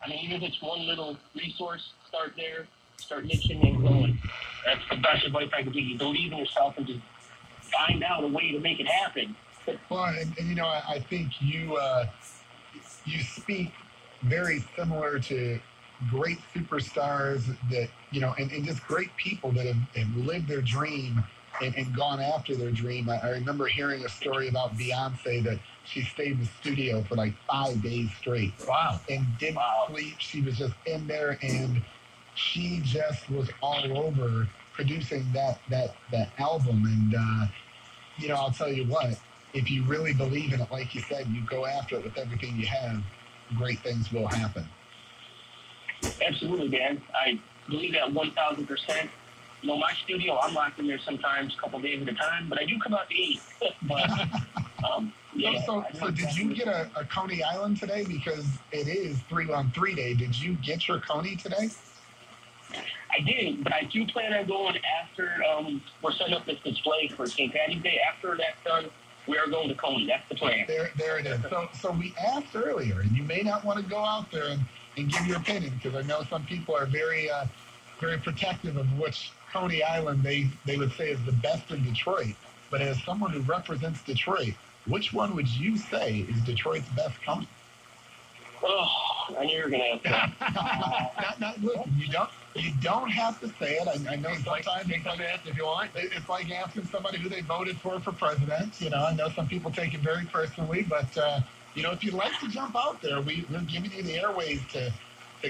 I mean, even if it's one little resource, start there, start niching and growing. That's the best advice I could give you. Believe in yourself and just find out a way to make it happen. Well, and I think you speak very similar to great superstars that, and just great people that have lived their dream and gone after their dream. I remember hearing a story about Beyonce that she stayed in the studio for like 5 days straight. Wow. And didn't sleep. She was just in there, and she just was all over producing that album. And, I'll tell you what, if you really believe in it, like you said, you go after it with everything you have, great things will happen. Absolutely, man. I believe that 1,000%. My studio, I'm locked in there sometimes a couple days at a time, but I do come out to eat. But, yeah. So did you get a Coney Island today? Because it is 3-on-3 day. Did you get your Coney today? I didn't, but I do plan on going after we're setting up this display for St. Patty's Day. After that's done, we are going to Coney. That's the plan. There it is. So we asked earlier, and you may not want to go out there and give your opinion, because I know some people are very very protective of which Coney Island they would say is the best in Detroit. But as someone who represents Detroit, which one would you say is Detroit's best Coney? Oh, I knew you were going to ask that. Listen, you don't have to say it. I know sometimes if you want. It's like asking somebody who they voted for president. I know some people take it very personally, but if you'd like to jump out there, we're giving you the airways to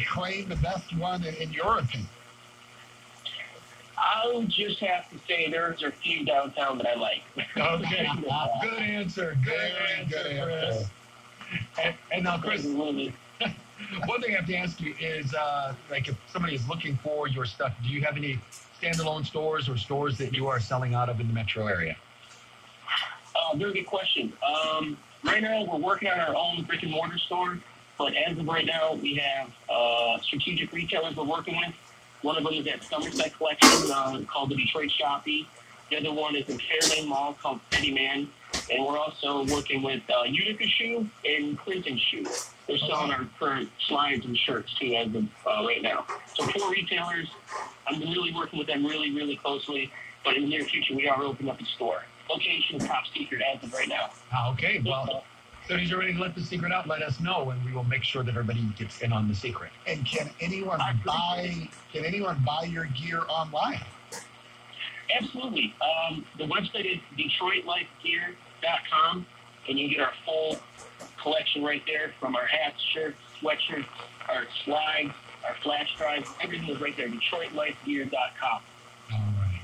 claim the best one in your opinion. I'll just have to say there's a few downtown that I like. Okay. Good answer. Good answer. And now, Chris, one thing I have to ask you is, if somebody is looking for your stuff, do you have any standalone stores or stores that you are selling out of in the metro area? Very good question. Right now, we're working on our own brick and mortar store, but as of right now, we have strategic retailers we're working with. One of them is at Somerset Collection called the Detroit Shoppy. The other one is in Fairlane Mall called City Man. And we're also working with Utica Shoe and Clinton Shoe. They're selling our current slides and shirts, too, as of right now. So 4 retailers. I'm really working with them really, really closely. But in the near future, we are opening up a store. Location top secret as of right now. Okay, well, so as you're ready to let the secret out, let us know, and we will make sure that everybody gets in on the secret. And can anyone buy your gear online? Absolutely. The website is DetroitLifeGear.com, and you get our full collection right there, from our hats, shirts, sweatshirts, our slides, our flash drives. Everything is right there, DetroitLifeGear.com. All right.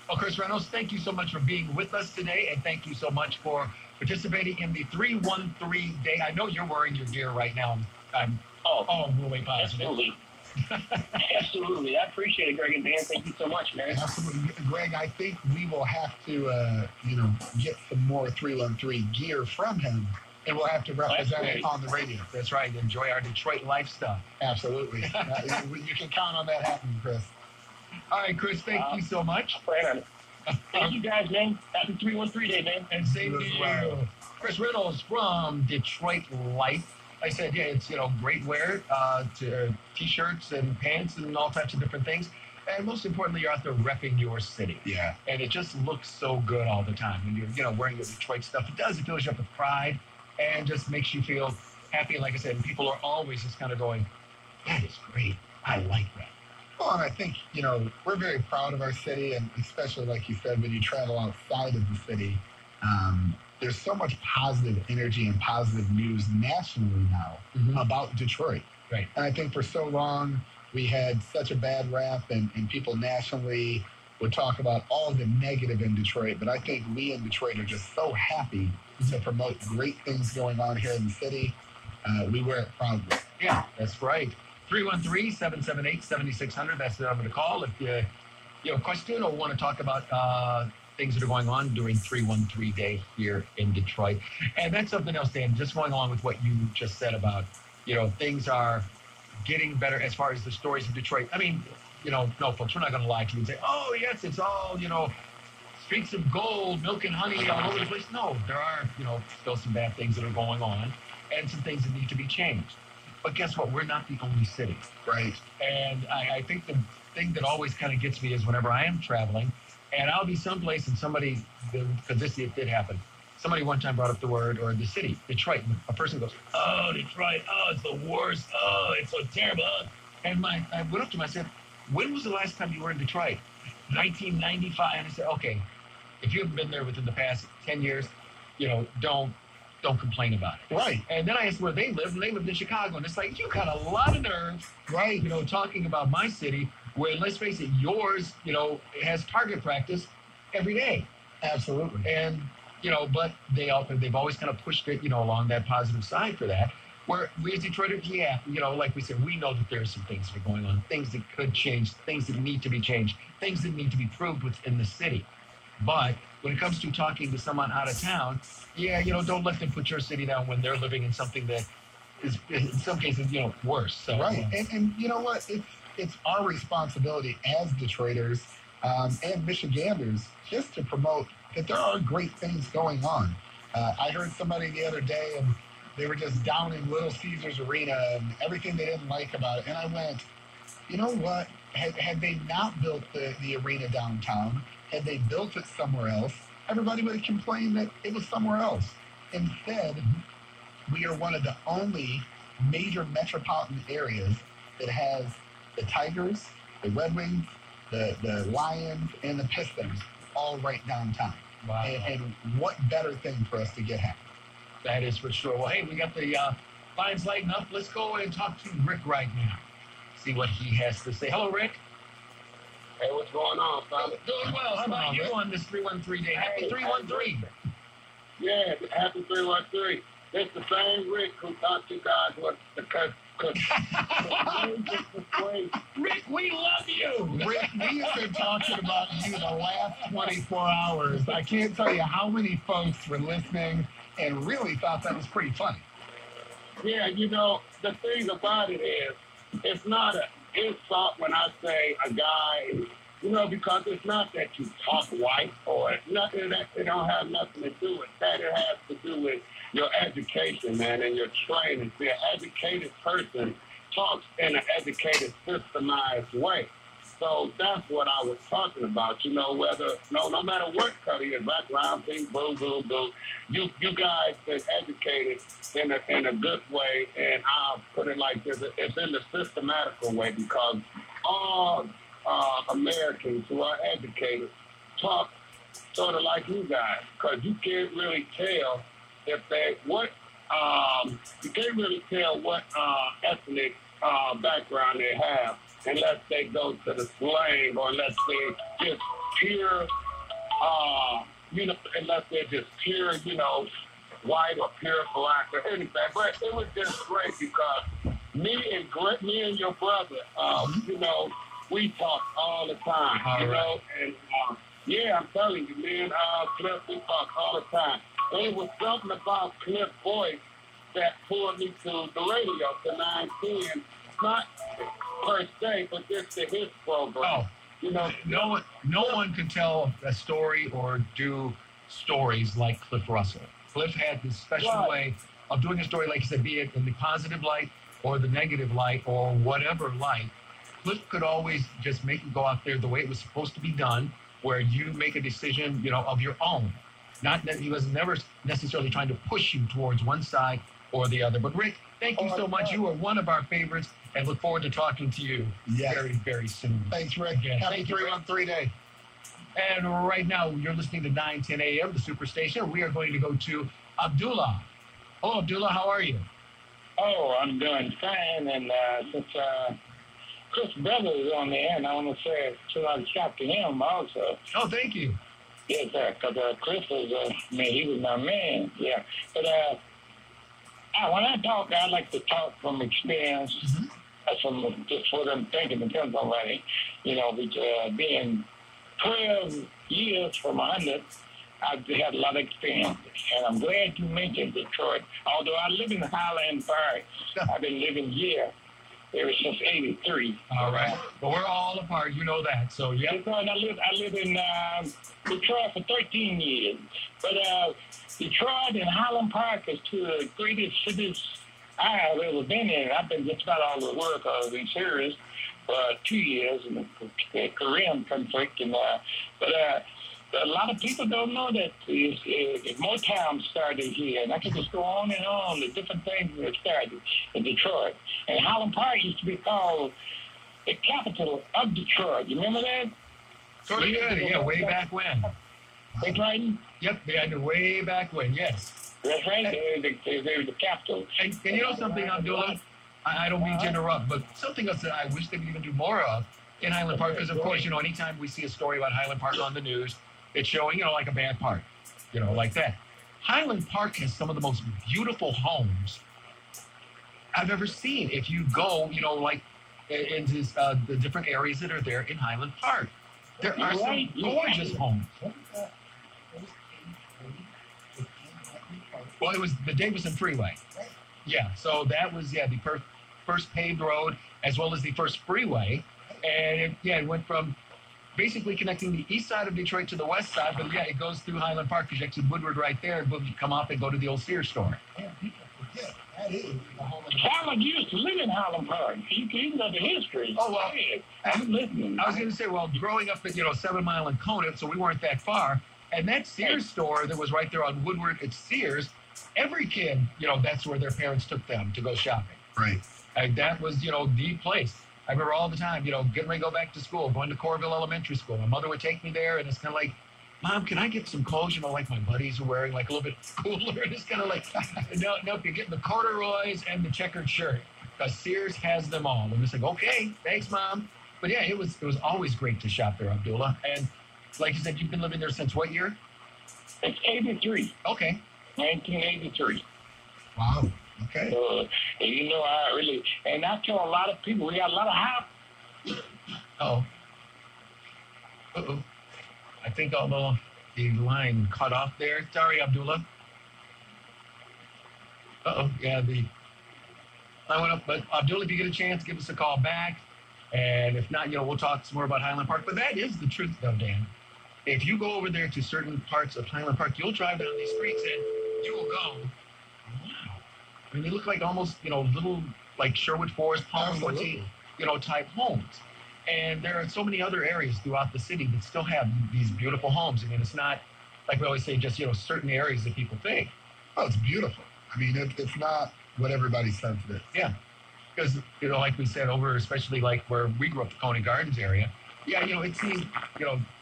Well, Chris Reynolds, thank you so much for being with us today, and thank you so much for participating in the 313 day. I know you're wearing your gear right now. I'm really positive. Absolutely. Absolutely. I appreciate it, Greg and Dan. Thank you so much, man. Absolutely. Greg, I think we will have to, get some more 313 gear from him, and we'll have to represent it on the radio. That's right. Enjoy our Detroit life stuff. Absolutely. You can count on that happening, Chris. All right, Chris, thank you so much. Plan on it. Thank you, guys, man. Happy 313 day, man. And same to you. Chris Reynolds from Detroit Life. Like I said, yeah, it's, great wear to T-shirts and pants and all types of different things. And most importantly, you're out there repping your city. Yeah. And it just looks so good all the time. When you're, wearing your Detroit stuff, it fills you up with pride and just makes you feel happy. And like I said, people are always just kind of going, that is great. I like that. Well, and I think, we're very proud of our city, and especially, like you said, when you travel outside of the city, there's so much positive energy and positive news nationally now about Detroit. Right. And I think for so long, we had such a bad rap, and people nationally would talk about all the negative in Detroit, but I think we in Detroit are just so happy to promote great things going on here in the city. We wear it proudly. Yeah, that's right. 313-778-7600. That's the number to call if you have a question or want to talk about things that are going on during 313 Day here in Detroit. And that's something else, Dan, just going along with what you just said about, things are getting better as far as the stories of Detroit. I mean, no, folks, we're not going to lie to you and say, oh, yes, it's all, streets of gold, milk and honey all over the place. No, there are, still some bad things that are going on and some things that need to be changed. But guess what? We're not the only city. Right. And I think the thing that always kind of gets me is whenever I am traveling, and I'll be someplace and somebody, because this it did happen. Somebody one time brought up the word, or the city, Detroit. And a person goes, "Oh, Detroit, oh, it's the worst. Oh, it's so terrible." And I went up to him, I said, "When was the last time you were in Detroit?" 1995. And I said, "Okay, if you haven't been there within the past 10 years, don't complain about it." Right. And then I asked where they live, and they lived in Chicago. And it's like, you got a lot of nerve, Right. talking about my city, where, let's face it, yours, has target practice every day. Absolutely. And, but they've always kind of pushed it, along that positive side for that. Where we as Detroiters, like we said, we know that there are some things that are going on, things that could change, things that need to be changed, things that need to be proved within the city. But when it comes to talking to someone out of town, don't let them put your city down when they're living in something that is, in some cases, worse. So, right. And you know what? It's our responsibility as Detroiters and Michiganders just to promote that there are great things going on. I heard somebody the other day, and they were just down in Little Caesars Arena and everything they didn't like about it. And I went, you know what? Had they not built the arena downtown, had they built it somewhere else, everybody would have complained that it was somewhere else. Instead, we are one of the only major metropolitan areas that has the Tigers, the Red Wings, the Lions, and the Pistons all right downtown. Wow. And what better thing for us to get happening? That is for sure. Well, hey, we got the lines lighting up. Let's go and talk to Rick right now. See what he has to say. Hello, Rick. Hey, what's going on, fella? Doing well. How about you on this 313 day? Happy 313. Yeah, happy 313. It's the same Rick who taught you guys what the Rick, we love you. Rick, we have been talking about you the last 24 hours. I can't tell you how many folks were listening and really thought that was pretty funny. Yeah, the thing about it is, it's not an insult when I say a guy, because it's not that you talk white or nothing that it don't have nothing to do with that. It has to do with your education, man, and your training. See, an educated person talks in an educated, systemized way. So that's what I was talking about, no matter what color your background, thing, boo, boo, boo, you guys been educated in a good way, and I'll put it like this, it's in the systematical way, because all Americans who are educated talk sort of like you guys, because you can't really tell you can't really tell what ethnic background they have unless they go to the slang, or unless they just pure, unless they're just pure, white or pure black or anything. But it was just great because me and your brother, we talk all the time, right. and yeah, I'm telling you, me and Cliff, we talk all the time. And it was something about Cliff's voice that pulled me to the radio, to 910, not per se, but just to his program. No one can tell a story or do stories like Cliff Russell. Cliff had this special way of doing a story, like you said, be it in the positive light or the negative light or whatever light. Cliff could always just make it go out there the way it was supposed to be done, where you make a decision, of your own. Not that he was never necessarily trying to push you towards one side or the other. But Rick, thank you so much. You are one of our favorites, and look forward to talking to you very, very soon. Thanks, Rick. Happy 313 day. And right now, you're listening to 910 AM, the Superstation. We are going to go to Abdullah. Hello, Abdullah. How are you? Oh, I'm doing fine. And since Chris' brother is on the air, and I want to say a lot shout to him also. Oh, thank you. Yes, sir. Because Chris was, he was my man. Yeah. But when I talk, I like to talk from experience. Mm-hmm. From just what I'm thinking in terms of writing. Being 12 years from 100, I've had a lot of experience. And I'm glad you mentioned Detroit. Although I live in Highland Park, I've been living here ever since '83. All right. But we're all apart. You know that. So, yeah. Because I live in Detroit for 13 years. But Detroit and Highland Park is two of the greatest cities I have ever been in. I've been just about all the work in Syria for 2 years in the Korean conflict, and but a lot of people don't know that Motown started here, and I could just go on the different things that started in Detroit. And Highland Park used to be called the capital of Detroit. You remember that? Sort of good, yeah, way back when. Big Brighton? Yep, they had it way back when, yes. That's right. They were the capital. And you know something, Abdullah? I don't mean to interrupt, but something else that I wish they would even do more of in Highland Park, because of course, you know, anytime we see a story about Highland Park on the news, it's showing, you know, like a bad park, you know, like that. Highland Park has some of the most beautiful homes I've ever seen. If you go, you know, like into the different areas that are there in Highland Park, there are some gorgeous homes. Well, it was the Davison Freeway. Yeah, so that was, the first paved road as well as the first freeway. And it went from basically connecting the east side of Detroit to the west side. But it goes through Highland Park because you exit Woodward right there. And you come up and go to the old Sears store. Yeah, people forget. That is the home of the Highland used to live in Highland Park. You can know the history. Oh, well, I'm listening. I was going to say, well, growing up at, 7 Mile and Conant, so we weren't that far. And that Sears store that was right there on Woodward at Sears, every kid, that's where their parents took them to go shopping. Right. And that was, the place. I remember all the time, getting ready to go back to school, going to Corville Elementary School. My mother would take me there, and it's kind of like, Mom, can I get some clothes, like my buddies are wearing, like a little bit cooler? And it's kind of like, no, you're getting the corduroys and the checkered shirt, because Sears has them all. And it's like, okay, thanks, Mom. But yeah, it was always great to shop there, Abdullah. And like you said, you've been living there since what year? It's 83. Okay. 1983. Wow. Okay. And I tell a lot of people, we got a lot of house. Uh-oh. I think although the line cut off there. Sorry, Abdullah. Yeah, the line went up. But Abdullah, if you get a chance, give us a call back. And if not, we'll talk some more about Highland Park. But that is the truth, though, Dan. If you go over there to certain parts of Highland Park, you'll drive down these streets and you will go, wow. I mean, they look like almost, little, like Sherwood Forest, Palm County, type homes. And there are so many other areas throughout the city that still have these beautiful homes. I mean, it's not, like we always say, just, certain areas that people think. Oh, it's beautiful. I mean, it's not what everybody says it is. Yeah. Because, like we said, especially like where we grew up, the Coney Gardens area, it seems,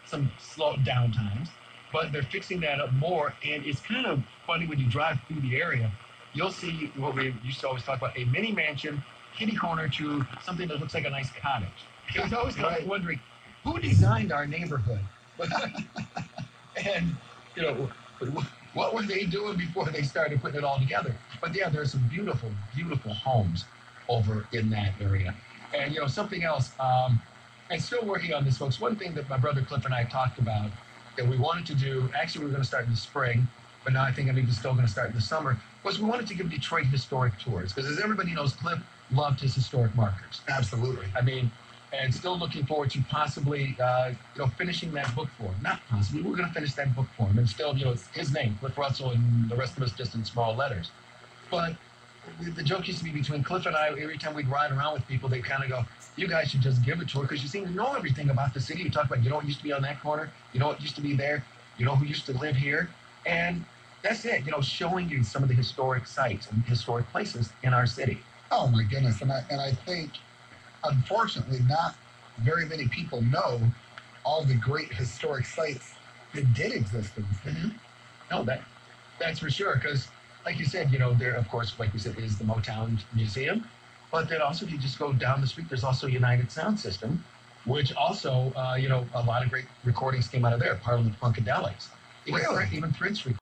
some slow down times, but they're fixing that up more. And it's kind of funny when you drive through the area, you'll see what we used to always talk about, a mini mansion, kitty corner to something that looks like a nice cottage. I was always kind of wondering, who designed our neighborhood? And, what were they doing before they started putting it all together? But yeah, there's some beautiful, beautiful homes over in that area. And, something else, and still working on this, folks. One thing that my brother Cliff and I talked about that we wanted to do, actually we were going to start in the spring, but now I think I'm even still going to start in the summer, was we wanted to give Detroit historic tours. Because as everybody knows, Cliff loved his historic markers. Absolutely. I mean, and still looking forward to possibly, finishing that book for him. Not possibly, we're going to finish that book for him. And still, his name, Cliff Russell, and the rest of us just in small letters. But the joke used to be between Cliff and I, every time we'd ride around with people, they kind of go, you guys should just give a tour because you seem to know everything about the city. You talk about, what used to be on that corner, what used to be there, who used to live here. And that's it, showing you some of the historic sites and historic places in our city. Oh, my goodness. And I think, unfortunately, not very many people know all the great historic sites that did exist in the city. Mm-hmm. No, that's for sure. Because, like you said, there, of course, like we said, is the Motown Museum. But then also, if you just go down the street, there's also United Sound System, which also, a lot of great recordings came out of there, Parliament Funkadelics. Really? Even Prince